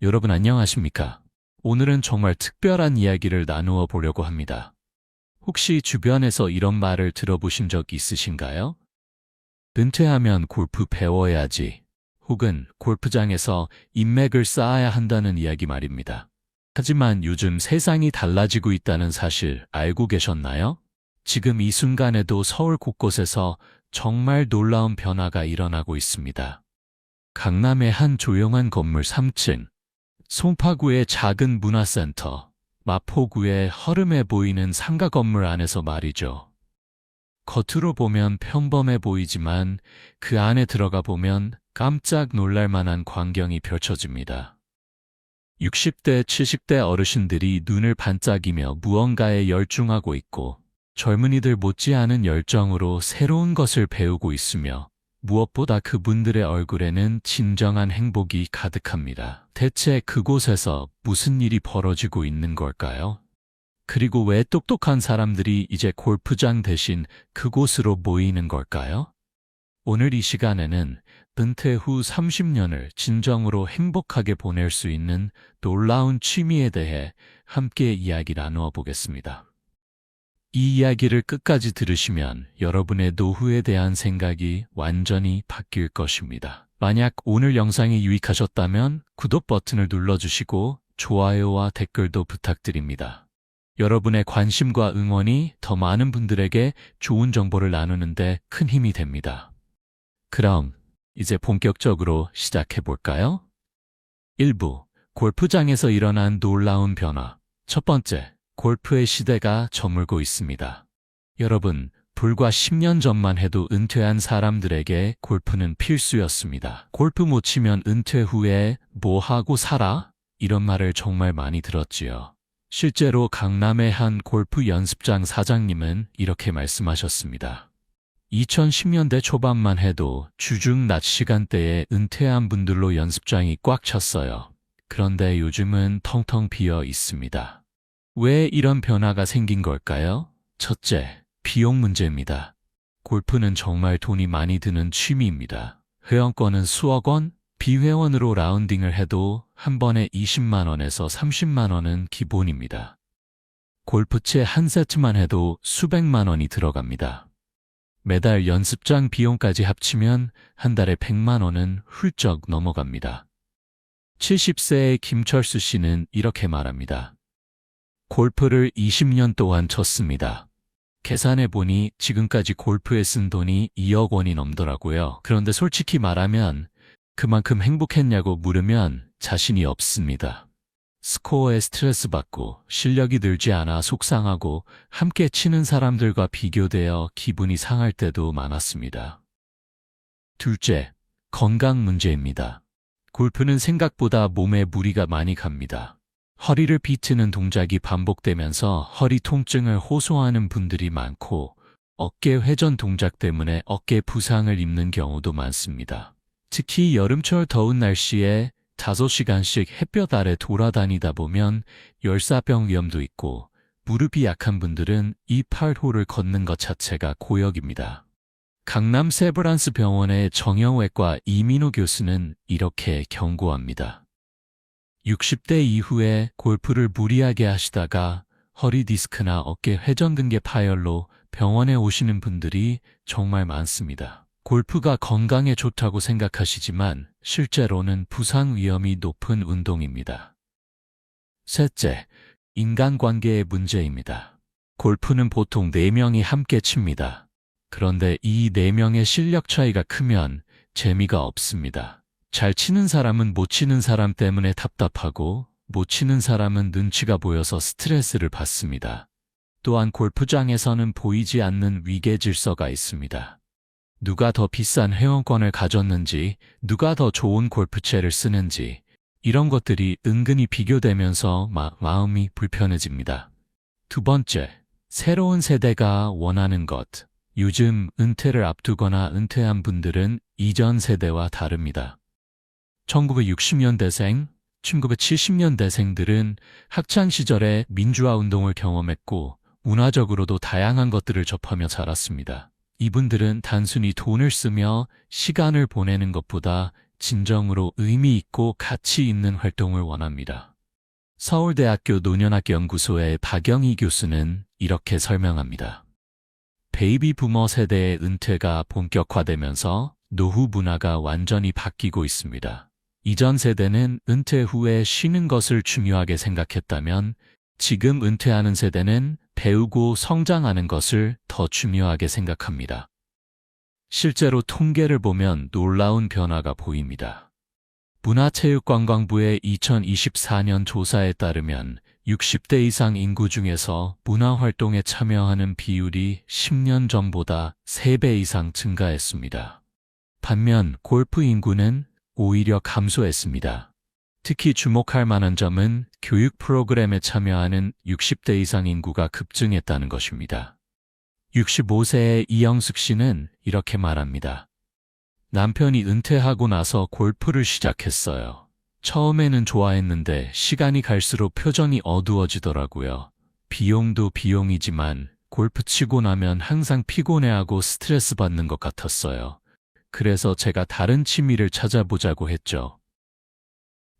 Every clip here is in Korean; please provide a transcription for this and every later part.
여러분 안녕하십니까? 오늘은 정말 특별한 이야기를 나누어 보려고 합니다. 혹시 주변에서 이런 말을 들어보신 적 있으신가요? 은퇴하면 골프 배워야지. 혹은 골프장에서 인맥을 쌓아야 한다는 이야기 말입니다. 하지만 요즘 세상이 달라지고 있다는 사실 알고 계셨나요? 지금 이 순간에도 서울 곳곳에서 정말 놀라운 변화가 일어나고 있습니다. 강남의 한 조용한 건물 3층, 송파구의 작은 문화센터, 마포구의 허름해 보이는 상가 건물 안에서 말이죠. 겉으로 보면 평범해 보이지만 그 안에 들어가 보면 깜짝 놀랄 만한 광경이 펼쳐집니다. 60대, 70대 어르신들이 눈을 반짝이며 무언가에 열중하고 있고 젊은이들 못지않은 열정으로 새로운 것을 배우고 있으며 무엇보다 그분들의 얼굴에는 진정한 행복이 가득합니다. 대체 그곳에서 무슨 일이 벌어지고 있는 걸까요? 그리고 왜 똑똑한 사람들이 이제 골프장 대신 그곳으로 모이는 걸까요? 오늘 이 시간에는 은퇴 후 30년을 진정으로 행복하게 보낼 수 있는 놀라운 취미에 대해 함께 이야기 나누어 보겠습니다. 이 이야기를 끝까지 들으시면 여러분의 노후에 대한 생각이 완전히 바뀔 것입니다. 만약 오늘 영상이 유익하셨다면 구독 버튼을 눌러주시고 좋아요와 댓글도 부탁드립니다. 여러분의 관심과 응원이 더 많은 분들에게 좋은 정보를 나누는데 큰 힘이 됩니다. 그럼 이제 본격적으로 시작해 볼까요? 1부, 골프장에서 일어난 놀라운 변화. 첫 번째, 골프의 시대가 저물고 있습니다. 여러분, 불과 10년 전만 해도 은퇴한 사람들에게 골프는 필수였습니다. 골프 못 치면 은퇴 후에 뭐 하고 살아? 이런 말을 정말 많이 들었지요. 실제로 강남의 한 골프 연습장 사장님은 이렇게 말씀하셨습니다. 2010년대 초반만 해도 주중 낮 시간대에 은퇴한 분들로 연습장이 꽉 찼어요. 그런데 요즘은 텅텅 비어 있습니다. 왜 이런 변화가 생긴 걸까요? 첫째, 비용 문제입니다. 골프는 정말 돈이 많이 드는 취미입니다. 회원권은 수억 원, 비회원으로 라운딩을 해도 한 번에 20만 원에서 30만 원은 기본입니다. 골프채 한 세트만 해도 수백만 원이 들어갑니다. 매달 연습장 비용까지 합치면 한 달에 100만 원은 훌쩍 넘어갑니다. 70세의 김철수 씨는 이렇게 말합니다. 골프를 20년 동안 쳤습니다. 계산해보니 지금까지 골프에 쓴 돈이 2억 원이 넘더라고요. 그런데 솔직히 말하면 그만큼 행복했냐고 물으면 자신이 없습니다. 스코어에 스트레스 받고 실력이 늘지 않아 속상하고 함께 치는 사람들과 비교되어 기분이 상할 때도 많았습니다. 둘째, 건강 문제입니다. 골프는 생각보다 몸에 무리가 많이 갑니다. 허리를 비트는 동작이 반복되면서 허리 통증을 호소하는 분들이 많고 어깨 회전 동작 때문에 어깨 부상을 입는 경우도 많습니다. 특히 여름철 더운 날씨에 5시간씩 햇볕 아래 돌아다니다 보면 열사병 위험도 있고 무릎이 약한 분들은 이 8홀을 걷는 것 자체가 고역입니다. 강남 세브란스 병원의 정형외과 이민호 교수는 이렇게 경고합니다. 60대 이후에 골프를 무리하게 하시다가 허리 디스크나 어깨 회전근개 파열로 병원에 오시는 분들이 정말 많습니다. 골프가 건강에 좋다고 생각하시지만 실제로는 부상 위험이 높은 운동입니다. 셋째, 인간관계의 문제입니다. 골프는 보통 4명이 함께 칩니다. 그런데 이 4명의 실력 차이가 크면 재미가 없습니다. 잘 치는 사람은 못 치는 사람 때문에 답답하고 못 치는 사람은 눈치가 보여서 스트레스를 받습니다. 또한 골프장에서는 보이지 않는 위계 질서가 있습니다. 누가 더 비싼 회원권을 가졌는지, 누가 더 좋은 골프채를 쓰는지 이런 것들이 은근히 비교되면서 마음이 불편해집니다. 두 번째, 새로운 세대가 원하는 것. 요즘 은퇴를 앞두거나 은퇴한 분들은 이전 세대와 다릅니다. 1960년대생, 1970년대생들은 학창시절에 민주화 운동을 경험했고 문화적으로도 다양한 것들을 접하며 자랐습니다. 이분들은 단순히 돈을 쓰며 시간을 보내는 것보다 진정으로 의미 있고 가치 있는 활동을 원합니다. 서울대학교 노년학연구소의 박영희 교수는 이렇게 설명합니다. 베이비 부머 세대의 은퇴가 본격화되면서 노후 문화가 완전히 바뀌고 있습니다. 이전 세대는 은퇴 후에 쉬는 것을 중요하게 생각했다면 지금 은퇴하는 세대는 배우고 성장하는 것을 더 중요하게 생각합니다. 실제로 통계를 보면 놀라운 변화가 보입니다. 문화체육관광부의 2024년 조사에 따르면 60대 이상 인구 중에서 문화활동에 참여하는 비율이 10년 전보다 3배 이상 증가했습니다. 반면 골프 인구는 오히려 감소했습니다. 특히 주목할 만한 점은 교육 프로그램에 참여하는 60대 이상 인구가 급증했다는 것입니다. 65세의 이영숙 씨는 이렇게 말합니다. 남편이 은퇴하고 나서 골프를 시작했어요. 처음에는 좋아했는데 시간이 갈수록 표정이 어두워지더라고요. 비용도 비용이지만 골프 치고 나면 항상 피곤해하고 스트레스 받는 것 같았어요. 그래서 제가 다른 취미를 찾아보자고 했죠.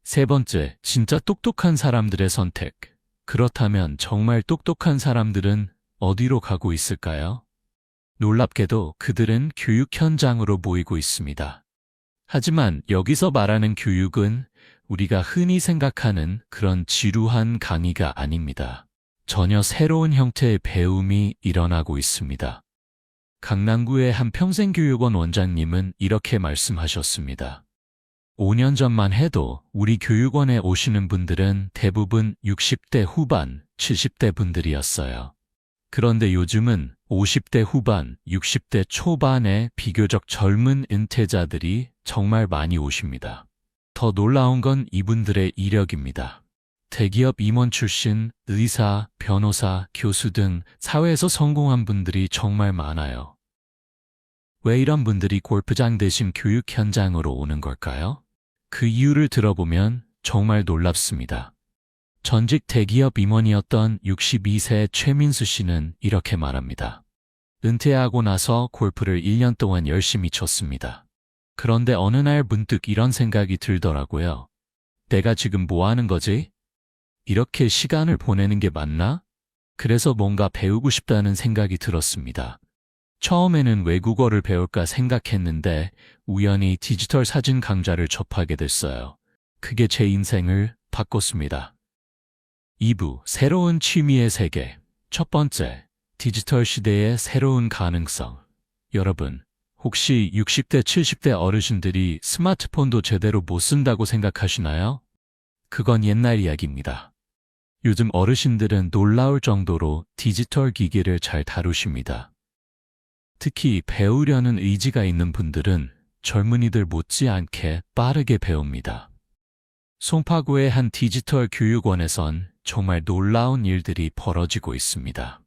세 번째, 진짜 똑똑한 사람들의 선택. 그렇다면 정말 똑똑한 사람들은 어디로 가고 있을까요? 놀랍게도 그들은 교육 현장으로 모이고 있습니다. 하지만 여기서 말하는 교육은 우리가 흔히 생각하는 그런 지루한 강의가 아닙니다. 전혀 새로운 형태의 배움이 일어나고 있습니다. 강남구의 한 평생교육원 원장님은 이렇게 말씀하셨습니다. 5년 전만 해도 우리 교육원에 오시는 분들은 대부분 60대 후반, 70대 분들이었어요. 그런데 요즘은 50대 후반, 60대 초반의 비교적 젊은 은퇴자들이 정말 많이 오십니다. 더 놀라운 건 이분들의 이력입니다. 대기업 임원 출신, 의사, 변호사, 교수 등 사회에서 성공한 분들이 정말 많아요. 왜 이런 분들이 골프장 대신 교육 현장으로 오는 걸까요? 그 이유를 들어보면 정말 놀랍습니다. 전직 대기업 임원이었던 62세 최민수 씨는 이렇게 말합니다. 은퇴하고 나서 골프를 1년 동안 열심히 쳤습니다. 그런데 어느 날 문득 이런 생각이 들더라고요. 내가 지금 뭐 하는 거지? 이렇게 시간을 보내는 게 맞나? 그래서 뭔가 배우고 싶다는 생각이 들었습니다. 처음에는 외국어를 배울까 생각했는데 우연히 디지털 사진 강좌를 접하게 됐어요. 그게 제 인생을 바꿨습니다. 2부, 새로운 취미의 세계. 첫 번째, 디지털 시대의 새로운 가능성. 여러분, 혹시 60대, 70대 어르신들이 스마트폰도 제대로 못 쓴다고 생각하시나요? 그건 옛날 이야기입니다. 요즘 어르신들은 놀라울 정도로 디지털 기기를 잘 다루십니다. 특히 배우려는 의지가 있는 분들은 젊은이들 못지않게 빠르게 배웁니다. 송파구의 한 디지털 교육원에선 정말 놀라운 일들이 벌어지고 있습니다.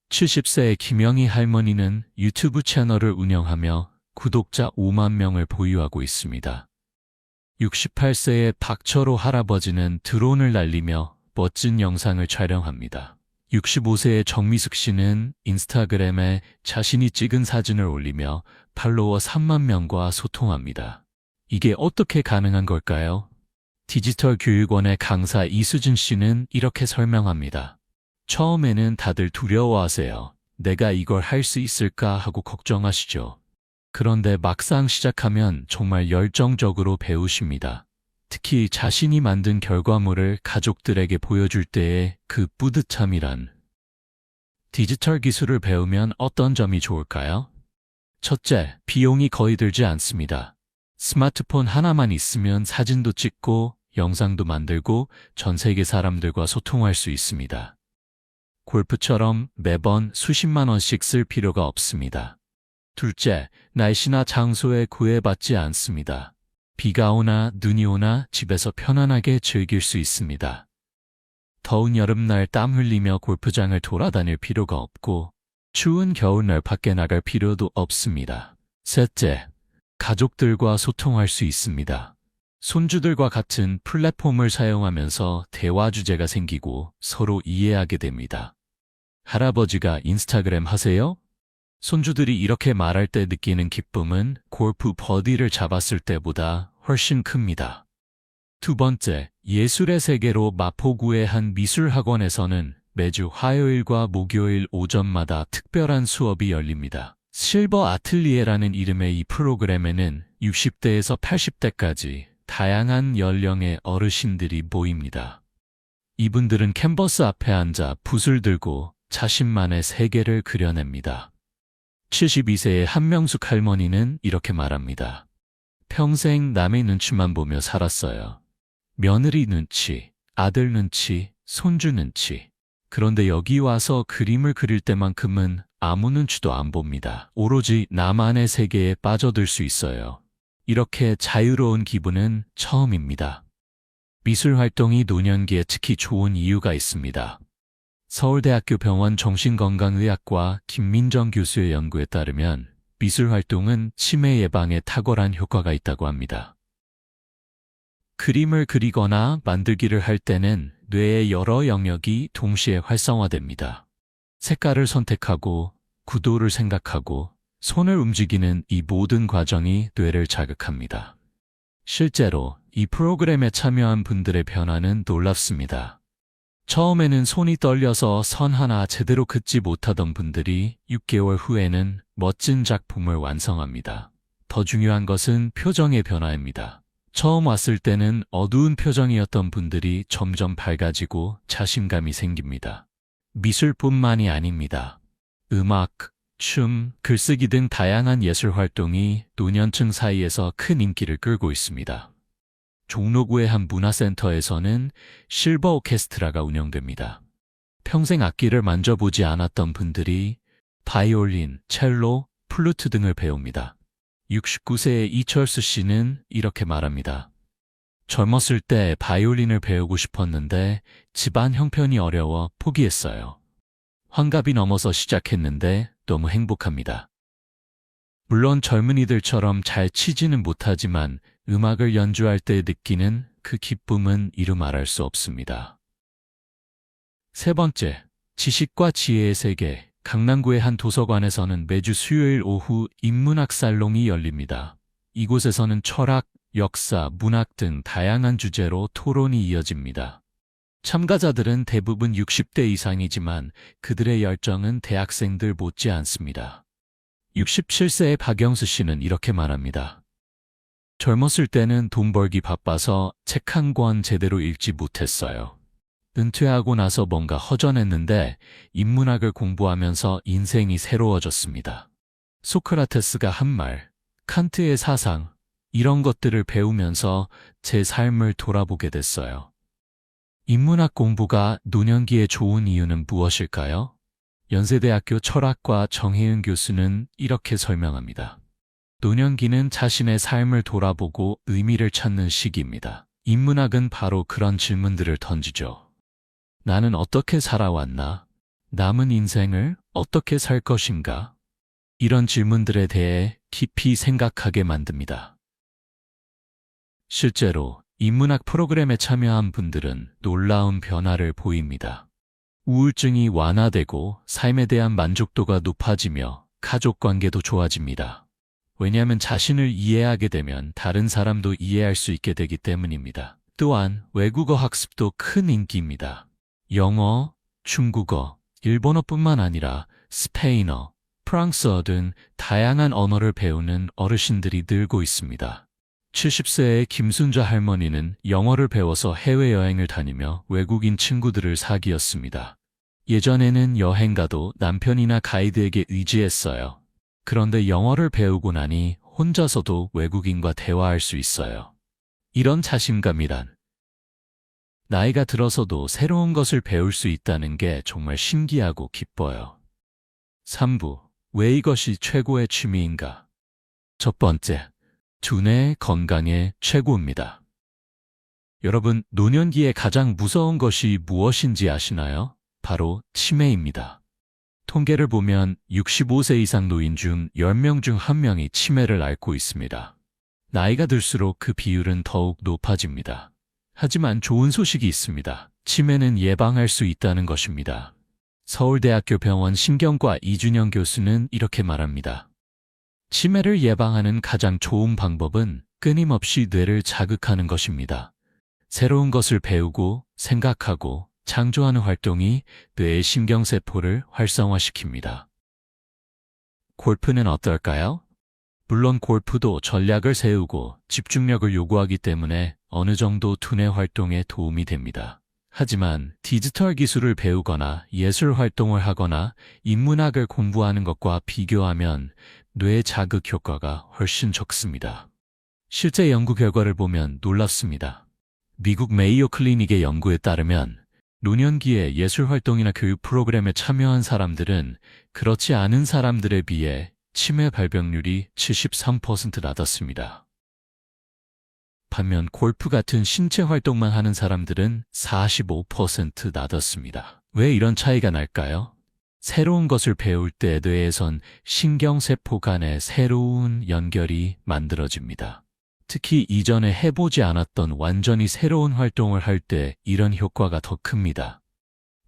70세의 김영희 할머니는 유튜브 채널을 운영하며 구독자 5만 명을 보유하고 있습니다. 68세의 박철호 할아버지는 드론을 날리며 멋진 영상을 촬영합니다. 65세의 정미숙 씨는 인스타그램에 자신이 찍은 사진을 올리며 팔로워 3만 명과 소통합니다. 이게 어떻게 가능한 걸까요? 디지털 교육원의 강사 이수진 씨는 이렇게 설명합니다. 처음에는 다들 두려워하세요. 내가 이걸 할 수 있을까 하고 걱정하시죠. 그런데 막상 시작하면 정말 열정적으로 배우십니다. 특히 자신이 만든 결과물을 가족들에게 보여줄 때의 그 뿌듯함이란. 디지털 기술을 배우면 어떤 점이 좋을까요? 첫째, 비용이 거의 들지 않습니다. 스마트폰 하나만 있으면 사진도 찍고 영상도 만들고 전 세계 사람들과 소통할 수 있습니다. 골프처럼 매번 수십만 원씩 쓸 필요가 없습니다. 둘째, 날씨나 장소에 구애받지 않습니다. 비가 오나 눈이 오나 집에서 편안하게 즐길 수 있습니다. 더운 여름날 땀 흘리며 골프장을 돌아다닐 필요가 없고 추운 겨울날 밖에 나갈 필요도 없습니다. 셋째, 가족들과 소통할 수 있습니다. 손주들과 같은 플랫폼을 사용하면서 대화 주제가 생기고 서로 이해하게 됩니다. 할아버지가 인스타그램 하세요? 손주들이 이렇게 말할 때 느끼는 기쁨은 골프 버디를 잡았을 때보다 훨씬 큽니다. 두 번째, 예술의 세계로 마포구의 한 미술학원에서는 매주 화요일과 목요일 오전마다 특별한 수업이 열립니다. 실버 아틀리에라는 이름의 이 프로그램에는 60대에서 80대까지 다양한 연령의 어르신들이 모입니다. 이분들은 캔버스 앞에 앉아 붓을 들고 자신만의 세계를 그려냅니다. 72세의 한명숙 할머니는 이렇게 말합니다. 평생 남의 눈치만 보며 살았어요. 며느리 눈치, 아들 눈치, 손주 눈치. 그런데 여기 와서 그림을 그릴 때만큼은 아무 눈치도 안 봅니다. 오로지 나만의 세계에 빠져들 수 있어요. 이렇게 자유로운 기분은 처음입니다. 미술 활동이 노년기에 특히 좋은 이유가 있습니다. 서울대학교 병원 정신건강의학과 김민정 교수의 연구에 따르면 미술 활동은 치매 예방에 탁월한 효과가 있다고 합니다. 그림을 그리거나 만들기를 할 때는 뇌의 여러 영역이 동시에 활성화됩니다. 색깔을 선택하고 구도를 생각하고 손을 움직이는 이 모든 과정이 뇌를 자극합니다. 실제로 이 프로그램에 참여한 분들의 변화는 놀랍습니다. 처음에는 손이 떨려서 선 하나 제대로 긋지 못하던 분들이 6개월 후에는 멋진 작품을 완성합니다. 더 중요한 것은 표정의 변화입니다. 처음 왔을 때는 어두운 표정이었던 분들이 점점 밝아지고 자신감이 생깁니다. 미술뿐만이 아닙니다. 음악, 춤, 글쓰기 등 다양한 예술 활동이 노년층 사이에서 큰 인기를 끌고 있습니다. 종로구의 한 문화센터에서는 실버 오케스트라가 운영됩니다. 평생 악기를 만져보지 않았던 분들이 바이올린, 첼로, 플루트 등을 배웁니다. 69세의 이철수 씨는 이렇게 말합니다. 젊었을 때 바이올린을 배우고 싶었는데 집안 형편이 어려워 포기했어요. 환갑이 넘어서 시작했는데 너무 행복합니다. 물론 젊은이들처럼 잘 치지는 못하지만 음악을 연주할 때 느끼는 그 기쁨은 이루 말할 수 없습니다. 세 번째, 지식과 지혜의 세계. 강남구의 한 도서관에서는 매주 수요일 오후 인문학 살롱이 열립니다. 이곳에서는 철학, 역사, 문학 등 다양한 주제로 토론이 이어집니다. 참가자들은 대부분 60대 이상이지만 그들의 열정은 대학생들 못지 않습니다. 67세의 박영수 씨는 이렇게 말합니다. 젊었을 때는 돈 벌기 바빠서 책 한 권 제대로 읽지 못했어요. 은퇴하고 나서 뭔가 허전했는데 인문학을 공부하면서 인생이 새로워졌습니다. 소크라테스가 한 말, 칸트의 사상, 이런 것들을 배우면서 제 삶을 돌아보게 됐어요. 인문학 공부가 노년기에 좋은 이유는 무엇일까요? 연세대학교 철학과 정혜은 교수는 이렇게 설명합니다. 노년기는 자신의 삶을 돌아보고 의미를 찾는 시기입니다. 인문학은 바로 그런 질문들을 던지죠. 나는 어떻게 살아왔나? 남은 인생을 어떻게 살 것인가? 이런 질문들에 대해 깊이 생각하게 만듭니다. 실제로 인문학 프로그램에 참여한 분들은 놀라운 변화를 보입니다. 우울증이 완화되고 삶에 대한 만족도가 높아지며 가족 관계도 좋아집니다. 왜냐하면 자신을 이해하게 되면 다른 사람도 이해할 수 있게 되기 때문입니다. 또한 외국어 학습도 큰 인기입니다. 영어, 중국어, 일본어뿐만 아니라 스페인어, 프랑스어 등 다양한 언어를 배우는 어르신들이 늘고 있습니다. 70세의 김순자 할머니는 영어를 배워서 해외여행을 다니며 외국인 친구들을 사귀었습니다. 예전에는 여행가도 남편이나 가이드에게 의지했어요. 그런데 영어를 배우고 나니 혼자서도 외국인과 대화할 수 있어요. 이런 자신감이란 나이가 들어서도 새로운 것을 배울 수 있다는 게 정말 신기하고 기뻐요. 3부, 왜 이것이 최고의 취미인가? 첫 번째, 두뇌 건강에 최고입니다. 여러분, 노년기에 가장 무서운 것이 무엇인지 아시나요? 바로 치매입니다. 통계를 보면 65세 이상 노인 중 10명 중 1명이 치매를 앓고 있습니다. 나이가 들수록 그 비율은 더욱 높아집니다. 하지만 좋은 소식이 있습니다. 치매는 예방할 수 있다는 것입니다. 서울대학교 병원 신경과 이준영 교수는 이렇게 말합니다. 치매를 예방하는 가장 좋은 방법은 끊임없이 뇌를 자극하는 것입니다. 새로운 것을 배우고 생각하고 창조하는 활동이 뇌의 신경세포를 활성화시킵니다. 골프는 어떨까요? 물론 골프도 전략을 세우고 집중력을 요구하기 때문에 어느 정도 두뇌 활동에 도움이 됩니다. 하지만 디지털 기술을 배우거나 예술 활동을 하거나 인문학을 공부하는 것과 비교하면 뇌 자극 효과가 훨씬 적습니다. 실제 연구 결과를 보면 놀랍습니다. 미국 메이오 클리닉의 연구에 따르면 노년기에 예술 활동이나 교육 프로그램에 참여한 사람들은 그렇지 않은 사람들에 비해 치매 발병률이 73% 낮았습니다. 반면 골프 같은 신체 활동만 하는 사람들은 45% 낮았습니다. 왜 이런 차이가 날까요? 새로운 것을 배울 때 뇌에선 신경세포 간의 새로운 연결이 만들어집니다. 특히 이전에 해보지 않았던 완전히 새로운 활동을 할 때 이런 효과가 더 큽니다.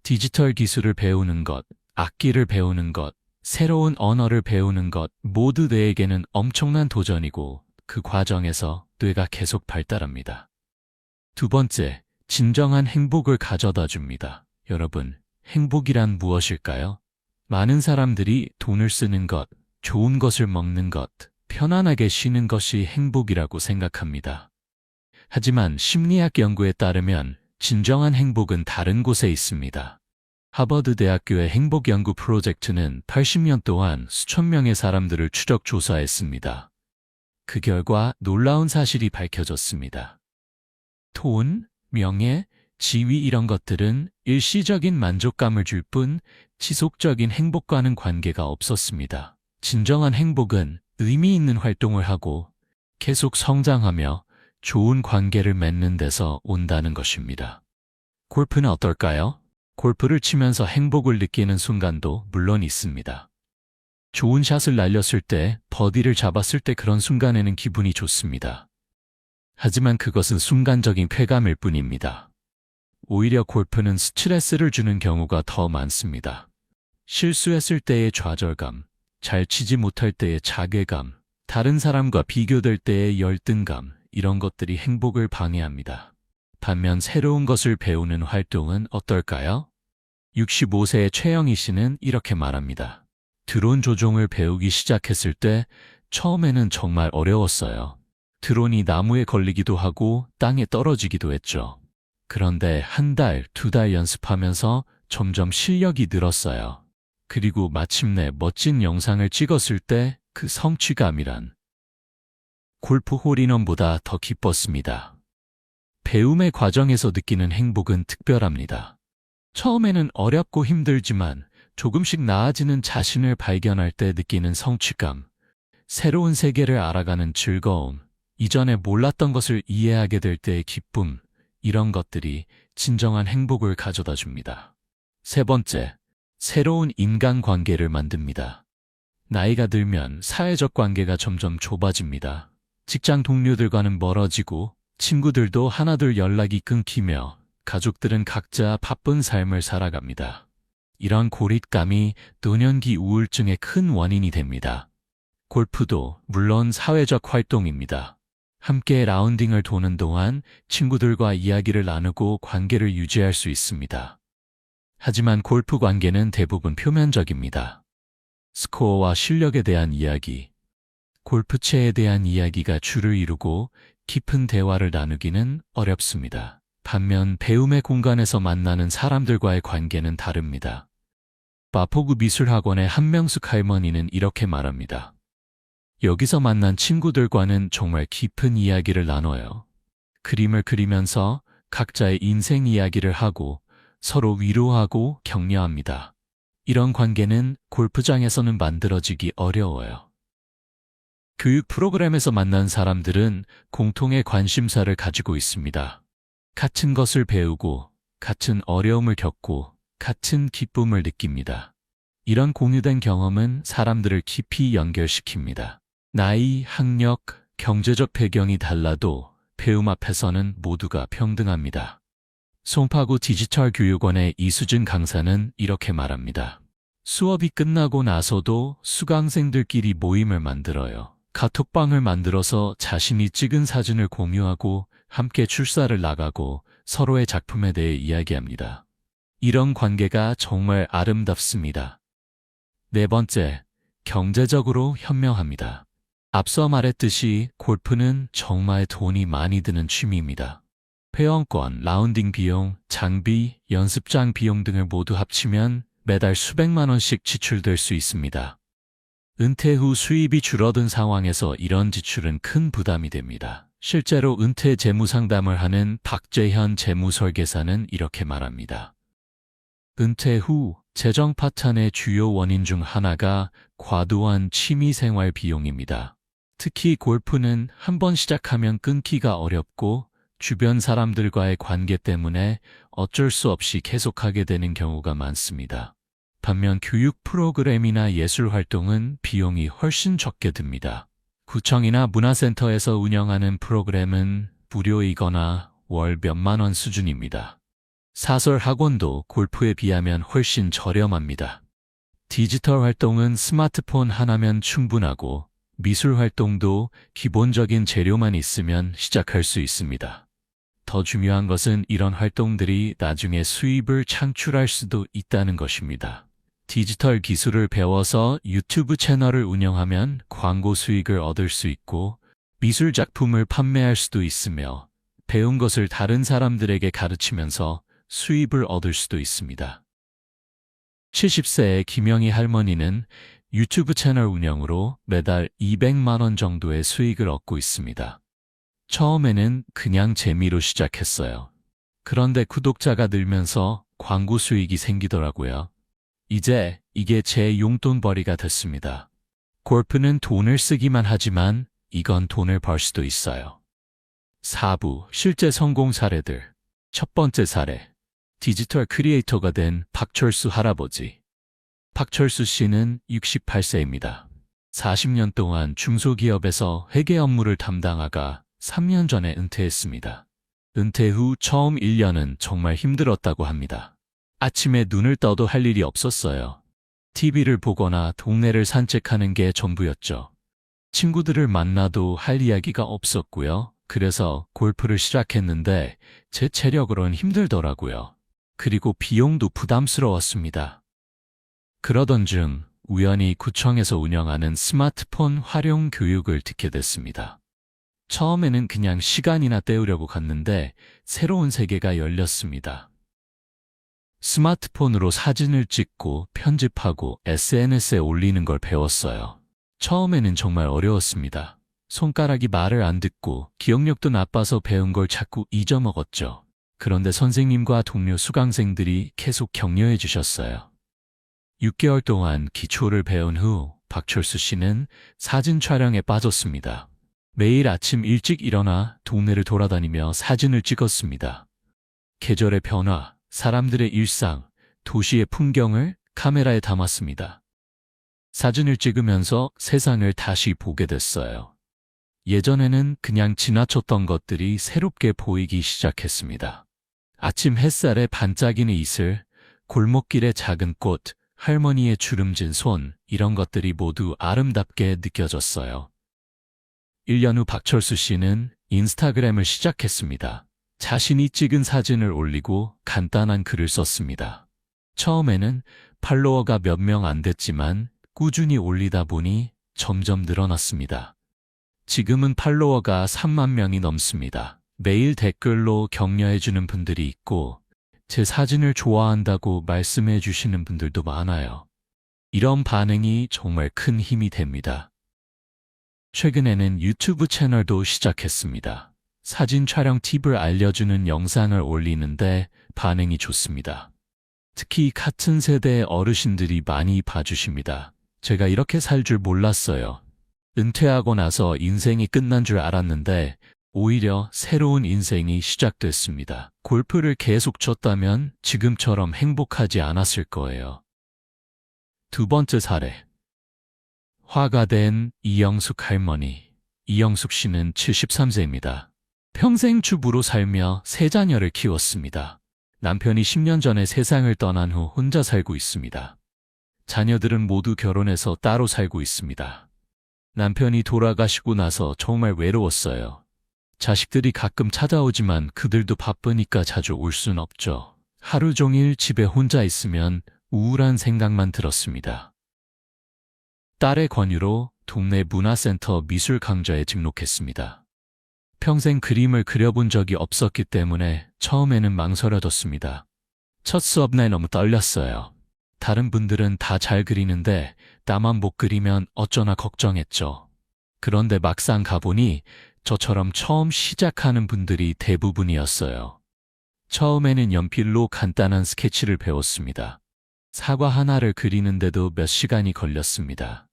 디지털 기술을 배우는 것, 악기를 배우는 것, 새로운 언어를 배우는 것 모두 뇌에게는 엄청난 도전이고 그 과정에서 뇌가 계속 발달합니다. 두 번째, 진정한 행복을 가져다 줍니다. 여러분, 행복이란 무엇일까요? 많은 사람들이 돈을 쓰는 것, 좋은 것을 먹는 것, 편안하게 쉬는 것이 행복이라고 생각합니다. 하지만 심리학 연구에 따르면 진정한 행복은 다른 곳에 있습니다. 하버드 대학교의 행복 연구 프로젝트는 80년 동안 수천 명의 사람들을 추적 조사했습니다. 그 결과 놀라운 사실이 밝혀졌습니다. 돈, 명예, 지위 이런 것들은 일시적인 만족감을 줄 뿐 지속적인 행복과는 관계가 없었습니다. 진정한 행복은 의미 있는 활동을 하고 계속 성장하며 좋은 관계를 맺는 데서 온다는 것입니다. 골프는 어떨까요? 골프를 치면서 행복을 느끼는 순간도 물론 있습니다. 좋은 샷을 날렸을 때, 버디를 잡았을 때 그런 순간에는 기분이 좋습니다. 하지만 그것은 순간적인 쾌감일 뿐입니다. 오히려 골프는 스트레스를 주는 경우가 더 많습니다. 실수했을 때의 좌절감, 잘 치지 못할 때의 자괴감, 다른 사람과 비교될 때의 열등감, 이런 것들이 행복을 방해합니다. 반면 새로운 것을 배우는 활동은 어떨까요? 65세의 최영희 씨는 이렇게 말합니다. 드론 조종을 배우기 시작했을 때 처음에는 정말 어려웠어요. 드론이 나무에 걸리기도 하고 땅에 떨어지기도 했죠. 그런데 한 달, 두 달 연습하면서 점점 실력이 늘었어요. 그리고 마침내 멋진 영상을 찍었을 때 그 성취감이란 골프 홀인원보다 더 기뻤습니다. 배움의 과정에서 느끼는 행복은 특별합니다. 처음에는 어렵고 힘들지만 조금씩 나아지는 자신을 발견할 때 느끼는 성취감, 새로운 세계를 알아가는 즐거움, 이전에 몰랐던 것을 이해하게 될 때의 기쁨, 이런 것들이 진정한 행복을 가져다 줍니다. 세 번째, 새로운 인간관계를 만듭니다. 나이가 들면 사회적 관계가 점점 좁아집니다. 직장 동료들과는 멀어지고 친구들도 하나둘 연락이 끊기며 가족들은 각자 바쁜 삶을 살아갑니다. 이런 고립감이 노년기 우울증의 큰 원인이 됩니다. 골프도 물론 사회적 활동입니다. 함께 라운딩을 도는 동안 친구들과 이야기를 나누고 관계를 유지할 수 있습니다. 하지만 골프 관계는 대부분 표면적입니다. 스코어와 실력에 대한 이야기, 골프채에 대한 이야기가 주를 이루고 깊은 대화를 나누기는 어렵습니다. 반면 배움의 공간에서 만나는 사람들과의 관계는 다릅니다. 마포구 미술학원의 한명숙 할머니는 이렇게 말합니다. 여기서 만난 친구들과는 정말 깊은 이야기를 나눠요. 그림을 그리면서 각자의 인생 이야기를 하고 서로 위로하고 격려합니다. 이런 관계는 골프장에서는 만들어지기 어려워요. 교육 프로그램에서 만난 사람들은 공통의 관심사를 가지고 있습니다. 같은 것을 배우고, 같은 어려움을 겪고, 같은 기쁨을 느낍니다. 이런 공유된 경험은 사람들을 깊이 연결시킵니다. 나이, 학력, 경제적 배경이 달라도 배움 앞에서는 모두가 평등합니다. 송파구 디지털 교육원의 이수진 강사는 이렇게 말합니다. 수업이 끝나고 나서도 수강생들끼리 모임을 만들어요. 카톡방을 만들어서 자신이 찍은 사진을 공유하고 함께 출사를 나가고 서로의 작품에 대해 이야기합니다. 이런 관계가 정말 아름답습니다. 네 번째, 경제적으로 현명합니다. 앞서 말했듯이 골프는 정말 돈이 많이 드는 취미입니다. 회원권, 라운딩 비용, 장비, 연습장 비용 등을 모두 합치면 매달 수백만 원씩 지출될 수 있습니다. 은퇴 후 수입이 줄어든 상황에서 이런 지출은 큰 부담이 됩니다. 실제로 은퇴 재무 상담을 하는 박재현 재무설계사는 이렇게 말합니다. 은퇴 후 재정 파탄의 주요 원인 중 하나가 과도한 취미생활 비용입니다. 특히 골프는 한번 시작하면 끊기가 어렵고 주변 사람들과의 관계 때문에 어쩔 수 없이 계속하게 되는 경우가 많습니다. 반면 교육 프로그램이나 예술 활동은 비용이 훨씬 적게 듭니다. 구청이나 문화센터에서 운영하는 프로그램은 무료이거나 월 몇만 원 수준입니다. 사설 학원도 골프에 비하면 훨씬 저렴합니다. 디지털 활동은 스마트폰 하나면 충분하고 미술 활동도 기본적인 재료만 있으면 시작할 수 있습니다. 더 중요한 것은 이런 활동들이 나중에 수입을 창출할 수도 있다는 것입니다. 디지털 기술을 배워서 유튜브 채널을 운영하면 광고 수익을 얻을 수 있고 미술 작품을 판매할 수도 있으며 배운 것을 다른 사람들에게 가르치면서 수입을 얻을 수도 있습니다. 70세의 김영희 할머니는 유튜브 채널 운영으로 매달 200만 원 정도의 수익을 얻고 있습니다. 처음에는 그냥 재미로 시작했어요. 그런데 구독자가 늘면서 광고 수익이 생기더라고요. 이제 이게 제 용돈벌이가 됐습니다. 골프는 돈을 쓰기만 하지만 이건 돈을 벌 수도 있어요. 4부 실제 성공 사례들. 첫 번째 사례. 디지털 크리에이터가 된 박철수 할아버지. 박철수 씨는 68세입니다. 40년 동안 중소기업에서 회계 업무를 담당하가 3년 전에 은퇴했습니다. 은퇴 후 처음 1년은 정말 힘들었다고 합니다. 아침에 눈을 떠도 할 일이 없었어요. TV를 보거나 동네를 산책하는 게 전부였죠. 친구들을 만나도 할 이야기가 없었고요. 그래서 골프를 시작했는데 제 체력으론 힘들더라고요. 그리고 비용도 부담스러웠습니다. 그러던 중 우연히 구청에서 운영하는 스마트폰 활용 교육을 듣게 됐습니다. 처음에는 그냥 시간이나 때우려고 갔는데 새로운 세계가 열렸습니다. 스마트폰으로 사진을 찍고 편집하고 SNS에 올리는 걸 배웠어요. 처음에는 정말 어려웠습니다. 손가락이 말을 안 듣고 기억력도 나빠서 배운 걸 자꾸 잊어먹었죠. 그런데 선생님과 동료 수강생들이 계속 격려해 주셨어요. 6개월 동안 기초를 배운 후 박철수 씨는 사진 촬영에 빠졌습니다. 매일 아침 일찍 일어나 동네를 돌아다니며 사진을 찍었습니다. 계절의 변화, 사람들의 일상, 도시의 풍경을 카메라에 담았습니다. 사진을 찍으면서 세상을 다시 보게 됐어요. 예전에는 그냥 지나쳤던 것들이 새롭게 보이기 시작했습니다. 아침 햇살에 반짝이는 이슬, 골목길의 작은 꽃, 할머니의 주름진 손, 이런 것들이 모두 아름답게 느껴졌어요. 1년 후 박철수 씨는 인스타그램을 시작했습니다. 자신이 찍은 사진을 올리고 간단한 글을 썼습니다. 처음에는 팔로워가 몇 명 안 됐지만 꾸준히 올리다 보니 점점 늘어났습니다. 지금은 팔로워가 3만 명이 넘습니다. 매일 댓글로 격려해주는 분들이 있고 제 사진을 좋아한다고 말씀해 주시는 분들도 많아요. 이런 반응이 정말 큰 힘이 됩니다. 최근에는 유튜브 채널도 시작했습니다. 사진 촬영 팁을 알려주는 영상을 올리는데 반응이 좋습니다. 특히 같은 세대의 어르신들이 많이 봐주십니다. 제가 이렇게 살 줄 몰랐어요. 은퇴하고 나서 인생이 끝난 줄 알았는데 오히려 새로운 인생이 시작됐습니다. 골프를 계속 쳤다면 지금처럼 행복하지 않았을 거예요. 두 번째 사례. 화가 된 이영숙 할머니. 이영숙 씨는 73세입니다. 평생 주부로 살며 세 자녀를 키웠습니다. 남편이 10년 전에 세상을 떠난 후 혼자 살고 있습니다. 자녀들은 모두 결혼해서 따로 살고 있습니다. 남편이 돌아가시고 나서 정말 외로웠어요. 자식들이 가끔 찾아오지만 그들도 바쁘니까 자주 올 순 없죠. 하루 종일 집에 혼자 있으면 우울한 생각만 들었습니다. 딸의 권유로 동네 문화센터 미술 강좌에 등록했습니다. 평생 그림을 그려본 적이 없었기 때문에 처음에는 망설여졌습니다. 첫 수업 날 너무 떨렸어요. 다른 분들은 다 잘 그리는데 나만 못 그리면 어쩌나 걱정했죠. 그런데 막상 가보니 저처럼 처음 시작하는 분들이 대부분이었어요. 처음에는 연필로 간단한 스케치를 배웠습니다. 사과 하나를 그리는데도 몇 시간이 걸렸습니다.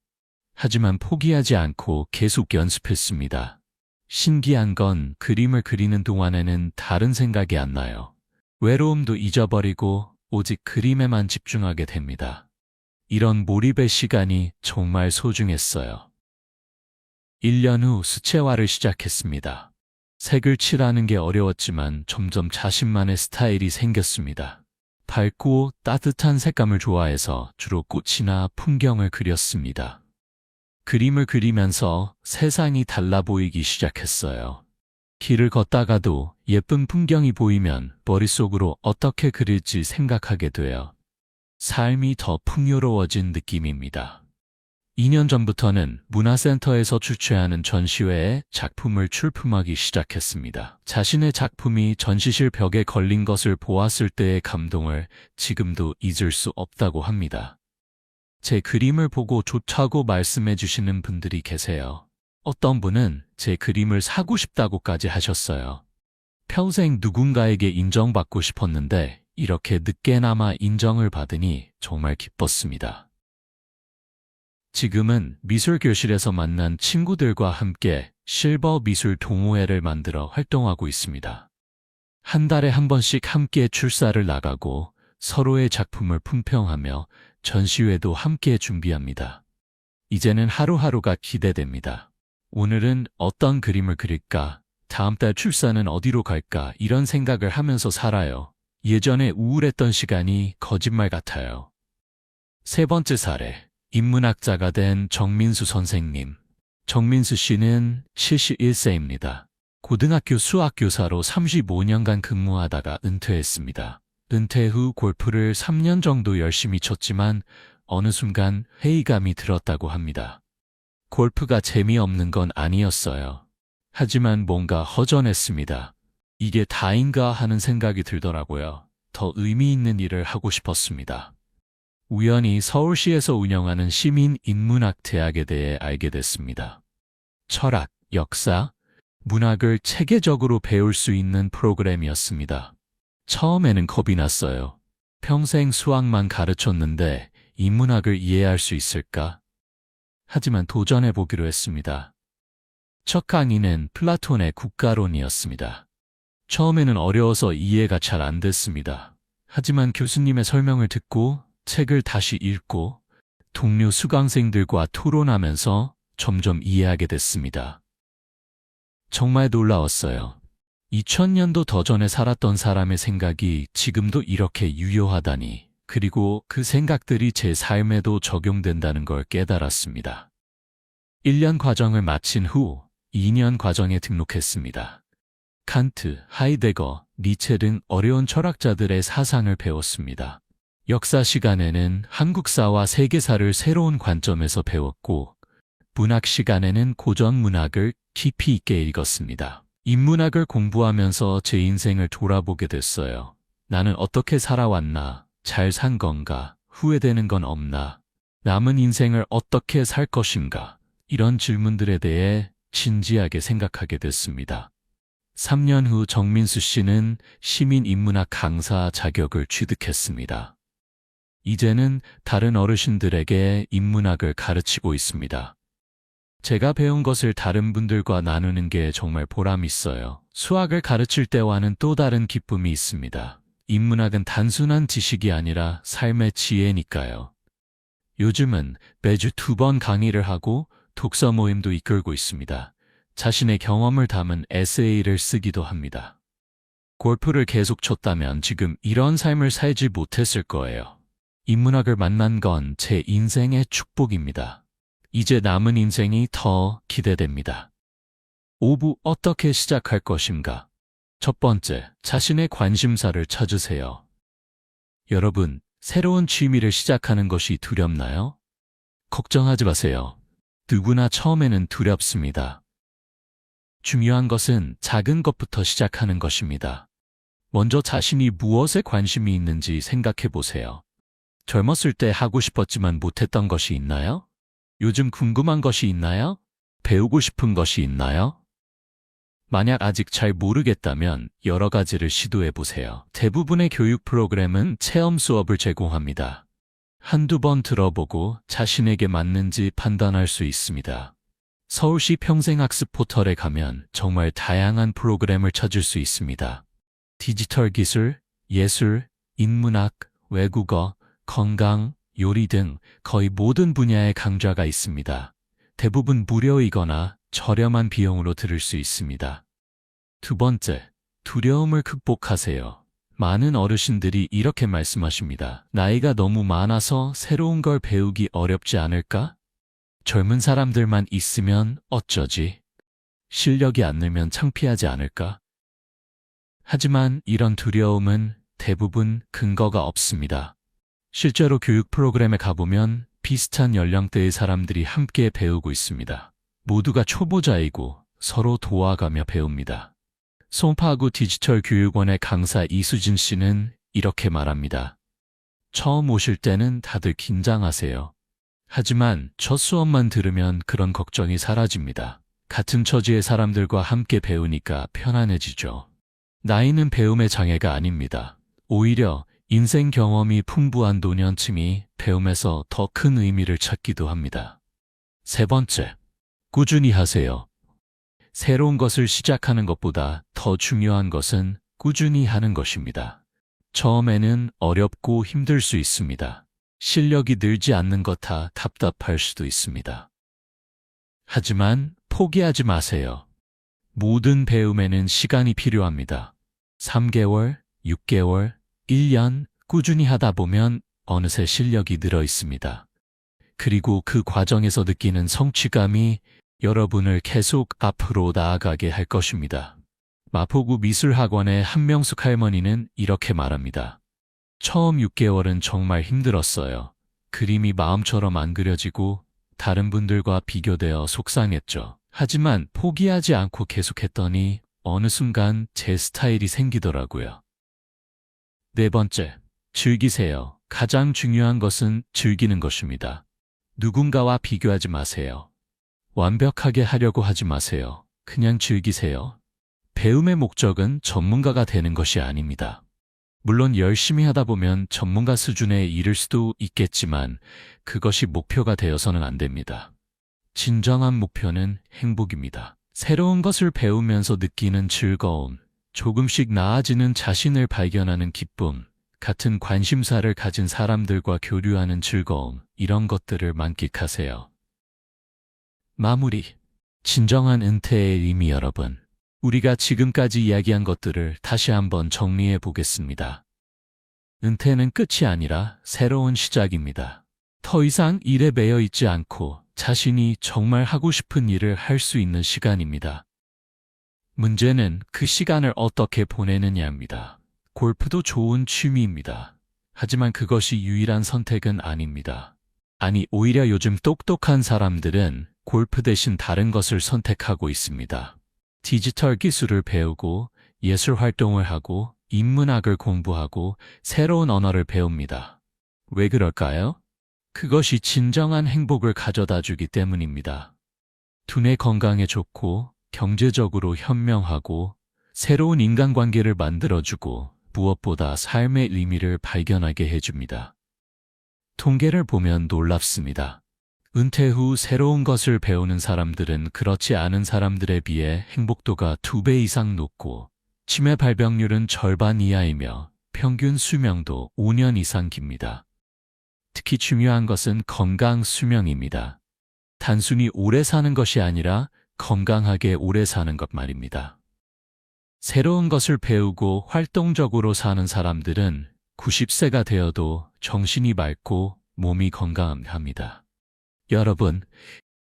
하지만 포기하지 않고 계속 연습했습니다. 신기한 건 그림을 그리는 동안에는 다른 생각이 안 나요. 외로움도 잊어버리고 오직 그림에만 집중하게 됩니다. 이런 몰입의 시간이 정말 소중했어요. 1년 후 수채화를 시작했습니다. 색을 칠하는 게 어려웠지만 점점 자신만의 스타일이 생겼습니다. 밝고 따뜻한 색감을 좋아해서 주로 꽃이나 풍경을 그렸습니다. 그림을 그리면서 세상이 달라 보이기 시작했어요. 길을 걷다가도 예쁜 풍경이 보이면 머릿속으로 어떻게 그릴지 생각하게 돼요. 삶이 더 풍요로워진 느낌입니다. 2년 전부터는 문화센터에서 주최하는 전시회에 작품을 출품하기 시작했습니다. 자신의 작품이 전시실 벽에 걸린 것을 보았을 때의 감동을 지금도 잊을 수 없다고 합니다. 제 그림을 보고 좋다고 말씀해 주시는 분들이 계세요. 어떤 분은 제 그림을 사고 싶다고까지 하셨어요. 평생 누군가에게 인정받고 싶었는데 이렇게 늦게나마 인정을 받으니 정말 기뻤습니다. 지금은 미술교실에서 만난 친구들과 함께 실버 미술 동호회를 만들어 활동하고 있습니다. 한 달에 한 번씩 함께 출사를 나가고 서로의 작품을 품평하며 전시회도 함께 준비합니다. 이제는 하루하루가 기대됩니다. 오늘은 어떤 그림을 그릴까? 다음 달 출사는 어디로 갈까? 이런 생각을 하면서 살아요. 예전에 우울했던 시간이 거짓말 같아요. 세 번째 사례, 인문학자가 된 정민수 선생님. 정민수 씨는 71세입니다. 고등학교 수학교사로 35년간 근무하다가 은퇴했습니다. 은퇴 후 골프를 3년 정도 열심히 쳤지만 어느 순간 회의감이 들었다고 합니다. 골프가 재미없는 건 아니었어요. 하지만 뭔가 허전했습니다. 이게 다인가 하는 생각이 들더라고요. 더 의미 있는 일을 하고 싶었습니다. 우연히 서울시에서 운영하는 시민인문학대학에 대해 알게 됐습니다. 철학, 역사, 문학을 체계적으로 배울 수 있는 프로그램이었습니다. 처음에는 겁이 났어요. 평생 수학만 가르쳤는데 인문학을 이해할 수 있을까? 하지만 도전해보기로 했습니다. 첫 강의는 플라톤의 국가론이었습니다. 처음에는 어려워서 이해가 잘 안 됐습니다. 하지만 교수님의 설명을 듣고 책을 다시 읽고 동료 수강생들과 토론하면서 점점 이해하게 됐습니다. 정말 놀라웠어요. 2000년도 더 전에 살았던 사람의 생각이 지금도 이렇게 유효하다니, 그리고 그 생각들이 제 삶에도 적용된다는 걸 깨달았습니다. 1년 과정을 마친 후 2년 과정에 등록했습니다. 칸트, 하이데거, 니체 등 어려운 철학자들의 사상을 배웠습니다. 역사 시간에는 한국사와 세계사를 새로운 관점에서 배웠고, 문학 시간에는 고전 문학을 깊이 있게 읽었습니다. 인문학을 공부하면서 제 인생을 돌아보게 됐어요. 나는 어떻게 살아왔나? 잘 산 건가? 후회되는 건 없나? 남은 인생을 어떻게 살 것인가? 이런 질문들에 대해 진지하게 생각하게 됐습니다. 3년 후 정민수 씨는 시민인문학 강사 자격을 취득했습니다. 이제는 다른 어르신들에게 인문학을 가르치고 있습니다. 제가 배운 것을 다른 분들과 나누는 게 정말 보람 있어요. 수학을 가르칠 때와는 또 다른 기쁨이 있습니다. 인문학은 단순한 지식이 아니라 삶의 지혜니까요. 요즘은 매주 2번 강의를 하고 독서 모임도 이끌고 있습니다. 자신의 경험을 담은 에세이를 쓰기도 합니다. 골프를 계속 쳤다면 지금 이런 삶을 살지 못했을 거예요. 인문학을 만난 건 제 인생의 축복입니다. 이제 남은 인생이 더 기대됩니다. 5부 어떻게 시작할 것인가? 첫 번째, 자신의 관심사를 찾으세요. 여러분, 새로운 취미를 시작하는 것이 두렵나요? 걱정하지 마세요. 누구나 처음에는 두렵습니다. 중요한 것은 작은 것부터 시작하는 것입니다. 먼저 자신이 무엇에 관심이 있는지 생각해 보세요. 젊었을 때 하고 싶었지만 못했던 것이 있나요? 요즘 궁금한 것이 있나요? 배우고 싶은 것이 있나요? 만약 아직 잘 모르겠다면 여러 가지를 시도해 보세요. 대부분의 교육 프로그램은 체험 수업을 제공합니다. 한두 번 들어보고 자신에게 맞는지 판단할 수 있습니다. 서울시 평생학습 포털에 가면 정말 다양한 프로그램을 찾을 수 있습니다. 디지털 기술, 예술, 인문학, 외국어, 건강, 요리 등 거의 모든 분야의 강좌가 있습니다. 대부분 무료이거나 저렴한 비용으로 들을 수 있습니다. 두 번째, 두려움을 극복하세요. 많은 어르신들이 이렇게 말씀하십니다. 나이가 너무 많아서 새로운 걸 배우기 어렵지 않을까? 젊은 사람들만 있으면 어쩌지? 실력이 안 늘면 창피하지 않을까? 하지만 이런 두려움은 대부분 근거가 없습니다. 실제로 교육 프로그램에 가보면 비슷한 연령대의 사람들이 함께 배우고 있습니다. 모두가 초보자이고 서로 도와가며 배웁니다. 송파구 디지털 교육원의 강사 이수진 씨는 이렇게 말합니다. 처음 오실 때는 다들 긴장하세요. 하지만 첫 수업만 들으면 그런 걱정이 사라집니다. 같은 처지의 사람들과 함께 배우니까 편안해지죠. 나이는 배움의 장애가 아닙니다. 오히려 인생 경험이 풍부한 노년층이 배움에서 더 큰 의미를 찾기도 합니다. 세 번째, 꾸준히 하세요. 새로운 것을 시작하는 것보다 더 중요한 것은 꾸준히 하는 것입니다. 처음에는 어렵고 힘들 수 있습니다. 실력이 늘지 않는 것 다 답답할 수도 있습니다. 하지만 포기하지 마세요. 모든 배움에는 시간이 필요합니다. 3개월, 6개월, 1년 꾸준히 하다 보면 어느새 실력이 늘어 있습니다. 그리고 그 과정에서 느끼는 성취감이 여러분을 계속 앞으로 나아가게 할 것입니다. 마포구 미술학원의 한명숙 할머니는 이렇게 말합니다. 처음 6개월은 정말 힘들었어요. 그림이 마음처럼 안 그려지고 다른 분들과 비교되어 속상했죠. 하지만 포기하지 않고 계속했더니 어느 순간 제 스타일이 생기더라고요. 네 번째, 즐기세요. 가장 중요한 것은 즐기는 것입니다. 누군가와 비교하지 마세요. 완벽하게 하려고 하지 마세요. 그냥 즐기세요. 배움의 목적은 전문가가 되는 것이 아닙니다. 물론 열심히 하다 보면 전문가 수준에 이를 수도 있겠지만 그것이 목표가 되어서는 안 됩니다. 진정한 목표는 행복입니다. 새로운 것을 배우면서 느끼는 즐거움, 조금씩 나아지는 자신을 발견하는 기쁨, 같은 관심사를 가진 사람들과 교류하는 즐거움, 이런 것들을 만끽하세요. 마무리. 진정한 은퇴의 의미 여러분. 우리가 지금까지 이야기한 것들을 다시 한번 정리해 보겠습니다. 은퇴는 끝이 아니라 새로운 시작입니다. 더 이상 일에 매여 있지 않고 자신이 정말 하고 싶은 일을 할 수 있는 시간입니다. 문제는 그 시간을 어떻게 보내느냐입니다. 골프도 좋은 취미입니다. 하지만 그것이 유일한 선택은 아닙니다. 아니, 오히려 요즘 똑똑한 사람들은 골프 대신 다른 것을 선택하고 있습니다. 디지털 기술을 배우고 예술 활동을 하고 인문학을 공부하고 새로운 언어를 배웁니다. 왜 그럴까요? 그것이 진정한 행복을 가져다 주기 때문입니다. 두뇌 건강에 좋고 경제적으로 현명하고 새로운 인간관계를 만들어주고 무엇보다 삶의 의미를 발견하게 해줍니다. 통계를 보면 놀랍습니다. 은퇴 후 새로운 것을 배우는 사람들은 그렇지 않은 사람들에 비해 행복도가 2배 이상 높고 치매 발병률은 절반 이하이며 평균 수명도 5년 이상 깁니다. 특히 중요한 것은 건강 수명입니다. 단순히 오래 사는 것이 아니라 건강하게 오래 사는 것 말입니다. 새로운 것을 배우고 활동적으로 사는 사람들은 90세가 되어도 정신이 맑고 몸이 건강합니다. 여러분,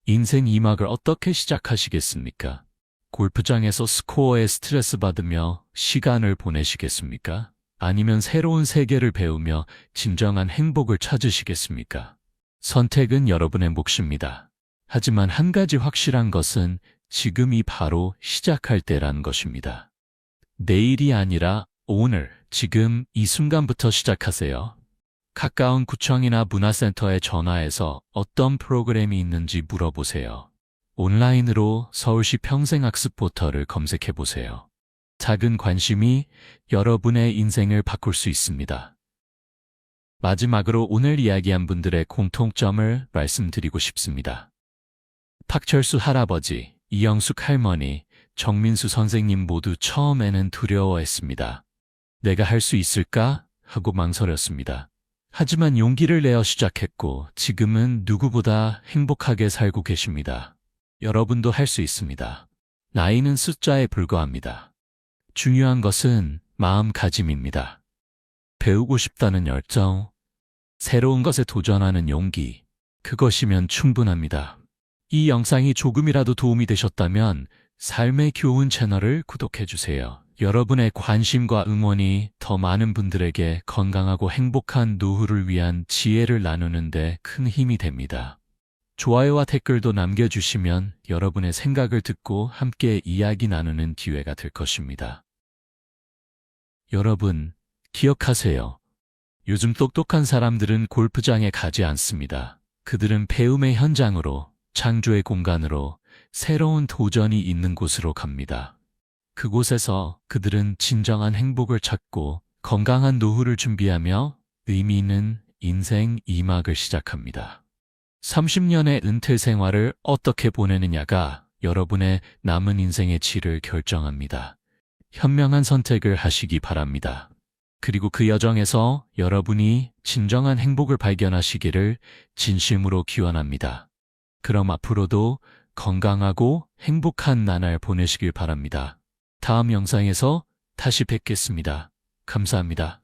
인생 2막을 어떻게 시작하시겠습니까? 골프장에서 스코어에 스트레스 받으며 시간을 보내시겠습니까? 아니면 새로운 세계를 배우며 진정한 행복을 찾으시겠습니까? 선택은 여러분의 몫입니다. 하지만 한 가지 확실한 것은 지금이 바로 시작할 때라는 것입니다. 내일이 아니라 오늘, 지금 이 순간부터 시작하세요. 가까운 구청이나 문화센터에 전화해서 어떤 프로그램이 있는지 물어보세요. 온라인으로 서울시 평생학습 포털을 검색해 보세요. 작은 관심이 여러분의 인생을 바꿀 수 있습니다. 마지막으로 오늘 이야기한 분들의 공통점을 말씀드리고 싶습니다. 박철수 할아버지, 이영숙 할머니, 정민수 선생님 모두 처음에는 두려워했습니다. 내가 할 수 있을까? 하고 망설였습니다. 하지만 용기를 내어 시작했고 지금은 누구보다 행복하게 살고 계십니다. 여러분도 할 수 있습니다. 나이는 숫자에 불과합니다. 중요한 것은 마음가짐입니다. 배우고 싶다는 열정, 새로운 것에 도전하는 용기, 그것이면 충분합니다. 이 영상이 조금이라도 도움이 되셨다면 삶의 교훈 채널을 구독해주세요. 여러분의 관심과 응원이 더 많은 분들에게 건강하고 행복한 노후를 위한 지혜를 나누는 데 큰 힘이 됩니다. 좋아요와 댓글도 남겨주시면 여러분의 생각을 듣고 함께 이야기 나누는 기회가 될 것입니다. 여러분, 기억하세요. 요즘 똑똑한 사람들은 골프장에 가지 않습니다. 그들은 배움의 현장으로, 창조의 공간으로, 새로운 도전이 있는 곳으로 갑니다. 그곳에서 그들은 진정한 행복을 찾고 건강한 노후를 준비하며 의미 있는 인생 2막을 시작합니다. 30년의 은퇴 생활을 어떻게 보내느냐가 여러분의 남은 인생의 질을 결정합니다. 현명한 선택을 하시기 바랍니다. 그리고 그 여정에서 여러분이 진정한 행복을 발견하시기를 진심으로 기원합니다. 그럼 앞으로도 건강하고 행복한 나날 보내시길 바랍니다. 다음 영상에서 다시 뵙겠습니다. 감사합니다.